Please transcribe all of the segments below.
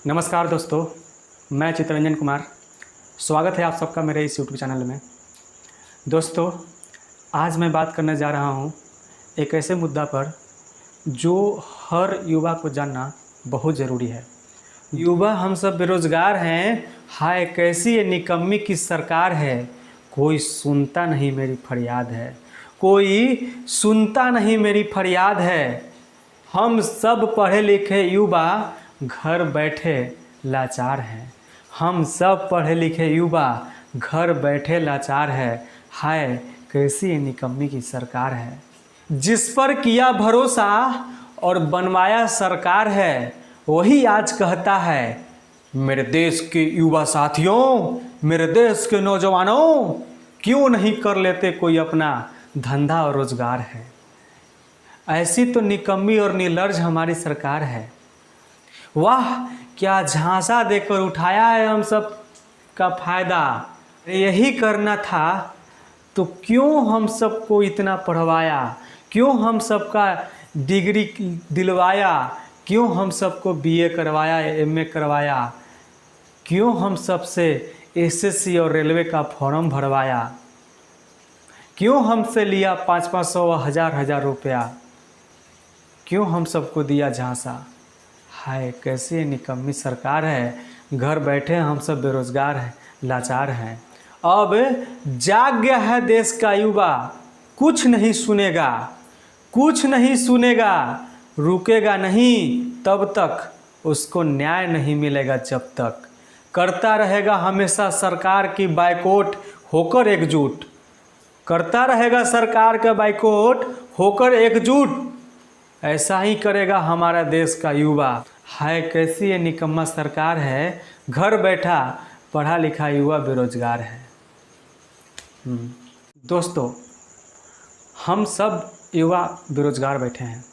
नमस्कार दोस्तों, मैं चित्तरंजन कुमार। स्वागत है आप सबका मेरे इस यूट्यूब चैनल में। दोस्तों, आज मैं बात करने जा रहा हूँ एक ऐसे मुद्दा पर जो हर युवा को जानना बहुत ज़रूरी है। युवा हम सब बेरोज़गार हैं, हाय कैसी ये निकम्मी की सरकार है। कोई सुनता नहीं मेरी फरियाद है, कोई सुनता नहीं मेरी फरियाद है। हम सब पढ़े लिखे युवा घर बैठे लाचार हैं। हम सब पढ़े लिखे युवा घर बैठे लाचार है। हाय कैसी निकम्मी की सरकार है। जिस पर किया भरोसा और बनवाया सरकार है, वही आज कहता है मेरे देश के युवा साथियों, मेरे देश के नौजवानों, क्यों नहीं कर लेते कोई अपना धंधा और रोजगार है। ऐसी तो निकम्मी और निर्लज्ज हमारी सरकार है। वाह क्या झांसा देकर उठाया है हम सब का फायदा। यही करना था तो क्यों हम सबको इतना पढ़वाया, क्यों हम सबका डिग्री दिलवाया, क्यों हम सबको बीए करवाया, एमए करवाया, क्यों हम सबसे एसएससी और रेलवे का फॉर्म भरवाया, क्यों हमसे लिया 500-500 हज़ार रुपया, क्यों हम सबको दिया झांसा। हाय कैसे निकम्मी सरकार है। घर बैठे हम सब बेरोजगार हैं, लाचार हैं। अब जाग गया है देश का युवा, कुछ नहीं सुनेगा, कुछ नहीं सुनेगा, रुकेगा नहीं तब तक उसको न्याय नहीं मिलेगा। जब तक करता रहेगा हमेशा सरकार की बाइकआउट होकर एकजुट, करता रहेगा सरकार का बाइकआउट होकर एकजुट। ऐसा ही करेगा हमारा देश का युवा। हाय कैसी ये निकम्मा सरकार है। घर बैठा पढ़ा लिखा युवा बेरोजगार है। दोस्तों, हम सब युवा बेरोजगार बैठे हैं।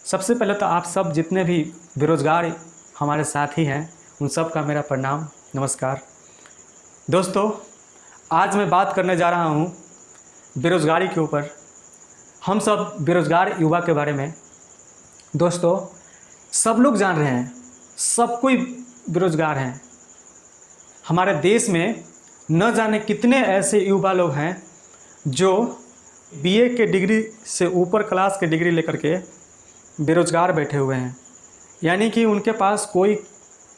सबसे पहले तो आप सब जितने भी बेरोजगार हमारे साथी हैं उन सब का मेरा प्रणाम, नमस्कार। दोस्तों, आज मैं बात करने जा रहा हूँ बेरोजगारी के ऊपर, हम सब बेरोजगार युवा के बारे में। दोस्तों, सब लोग जान रहे हैं, सब कोई बेरोजगार हैं। हमारे देश में न जाने कितने ऐसे युवा लोग हैं जो बीए के डिग्री से ऊपर क्लास के डिग्री लेकर के बेरोजगार बैठे हुए हैं। यानी कि उनके पास कोई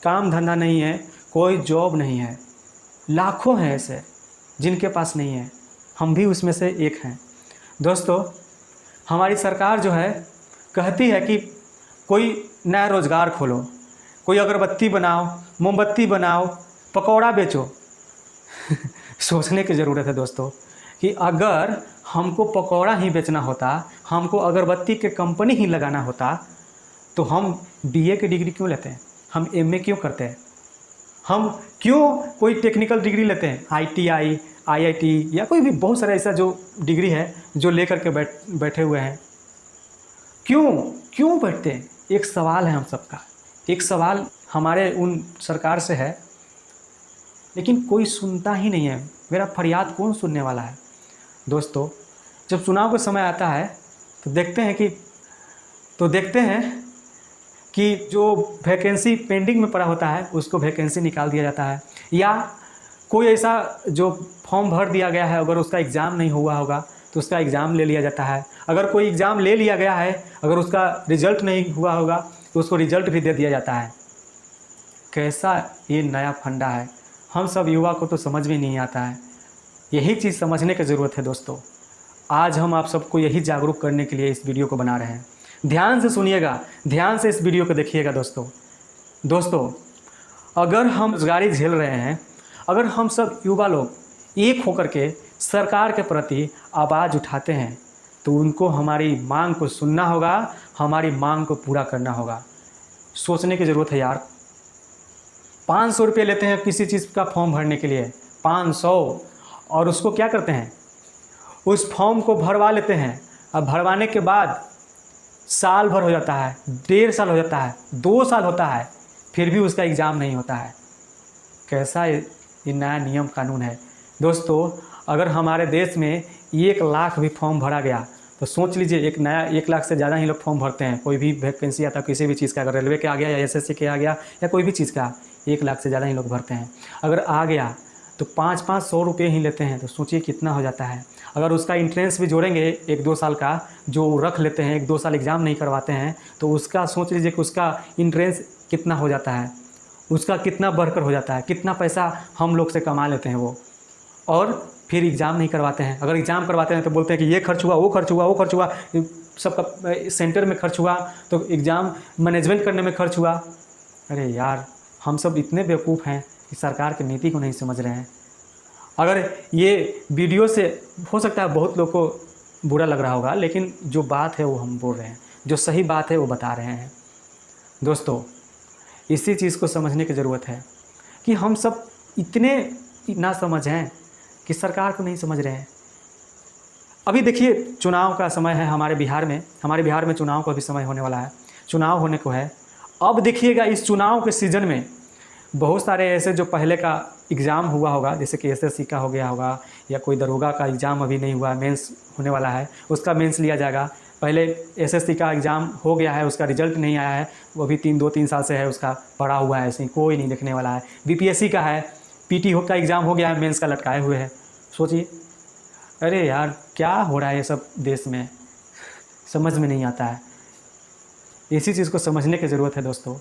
काम धंधा नहीं है, कोई जॉब नहीं है। लाखों हैं ऐसे जिनके पास नहीं है, हम भी उसमें से एक हैं। दोस्तों, हमारी सरकार जो है कहती है कि कोई नया रोज़गार खोलो, कोई अगरबत्ती बनाओ, मोमबत्ती बनाओ, पकौड़ा बेचो। सोचने की ज़रूरत है दोस्तों कि अगर हमको पकौड़ा ही बेचना होता, हमको अगरबत्ती के कंपनी ही लगाना होता, तो हम बीए की डिग्री क्यों लेते हैं, हम एमए क्यों करते हैं, हम क्यों कोई टेक्निकल डिग्री लेते हैं, आईटीआई, आईआईटी या कोई भी बहुत सारा ऐसा जो डिग्री है जो लेकर के बैठे हुए हैं। क्यों बैठते हैं। एक सवाल है हम सबका, एक सवाल हमारे उन सरकार से है, लेकिन कोई सुनता ही नहीं है। मेरा फरियाद कौन सुनने वाला है। दोस्तों, जब चुनाव का समय आता है तो देखते हैं कि जो वैकेंसी पेंडिंग में पड़ा होता है उसको वैकेंसी निकाल दिया जाता है, या कोई ऐसा जो फॉर्म भर दिया गया है अगर उसका एग्ज़ाम नहीं हुआ होगा तो उसका एग्ज़ाम ले लिया जाता है। अगर कोई एग्ज़ाम ले लिया गया है, अगर उसका रिज़ल्ट नहीं हुआ होगा तो उसको रिज़ल्ट भी दे दिया जाता है। कैसा ये नया फंडा है, हम सब युवा को तो समझ में नहीं आता है। यही चीज़ समझने की ज़रूरत है दोस्तों। आज हम आप सबको यही जागरूक करने के लिए इस वीडियो को बना रहे हैं। ध्यान से सुनिएगा, ध्यान से इस वीडियो को देखिएगा दोस्तों। अगर हम रोजगारी झेल रहे हैं, अगर हम सब युवा लोग एक होकर के सरकार के प्रति आवाज़ उठाते हैं तो उनको हमारी मांग को सुनना होगा, हमारी मांग को पूरा करना होगा। सोचने की ज़रूरत है यार। 500 रुपये लेते हैं किसी चीज़ का फॉर्म भरने के लिए, 500, और उसको क्या करते हैं, उस फॉर्म को भरवा लेते हैं। अब भरवाने के बाद साल भर हो जाता है, 1.5 साल हो जाता है, 2 साल होता है, फिर भी उसका एग्ज़ाम नहीं होता है। कैसा ये नया नियम कानून है। दोस्तों, अगर हमारे देश में 1 लाख भी फॉर्म भरा गया तो सोच लीजिए, एक नया 1 लाख से ज़्यादा ही लोग फॉर्म भरते हैं, कोई भी वैकेंसी आता है किसी भी चीज़ का, अगर रेलवे के आ गया या एसएससी के आ गया या कोई भी चीज़ का, 1 लाख से ज़्यादा ही लोग भरते हैं। अगर आ गया तो 500 रुपये ही लेते हैं, तो सोचिए कितना हो जाता है। अगर उसका इंट्रेंस भी जोड़ेंगे 1-2 साल का, जो रख लेते हैं, 1-2 साल एग्ज़ाम नहीं करवाते हैं, तो उसका सोच लीजिए कि उसका इंट्रेंस कितना हो जाता है, उसका कितना बढ़कर हो जाता है, कितना पैसा हम लोग से कमा लेते हैं वो। और फिर एग्ज़ाम नहीं करवाते हैं। अगर एग्ज़ाम करवाते हैं तो बोलते हैं कि ये खर्च हुआ, वो खर्च हुआ, वो खर्च हुआ, सबका सेंटर में खर्च हुआ, तो एग्ज़ाम मैनेजमेंट करने में खर्च हुआ। अरे यार, हम सब इतने बेवकूफ़ हैं कि सरकार की नीति को नहीं समझ रहे हैं। अगर ये वीडियो से हो सकता है बहुत लोग को बुरा लग रहा होगा, लेकिन जो बात है वो हम बोल रहे हैं, जो सही बात है वो बता रहे हैं। दोस्तों, इसी चीज़ को समझने की ज़रूरत है कि हम सब इतने नासमझ हैं कि सरकार को नहीं समझ रहे हैं। अभी देखिए, चुनाव का समय है हमारे बिहार में चुनाव का भी समय होने वाला है, चुनाव होने को है। अब देखिएगा, इस चुनाव के सीज़न में बहुत सारे ऐसे जो पहले का एग्ज़ाम हुआ होगा, जैसे कि एसएससी का हो गया होगा, या कोई दरोगा का एग्ज़ाम अभी नहीं हुआ, मेंस होने वाला है, उसका मेंस लिया जाएगा। पहले एसएससी का एग्ज़ाम हो गया है, उसका रिजल्ट नहीं आया है, वो भी 2-3 साल से है, उसका पड़ा हुआ है, ऐसे ही कोई नहीं देखने वाला है। बीपीएससी का है, पीटी का एग्ज़ाम हो गया है, मेंस का लटकाए हुए है। सोचिए, अरे यार, क्या हो रहा है ये सब देश में, समझ में नहीं आता है। इसी चीज़ को समझने की ज़रूरत है दोस्तों।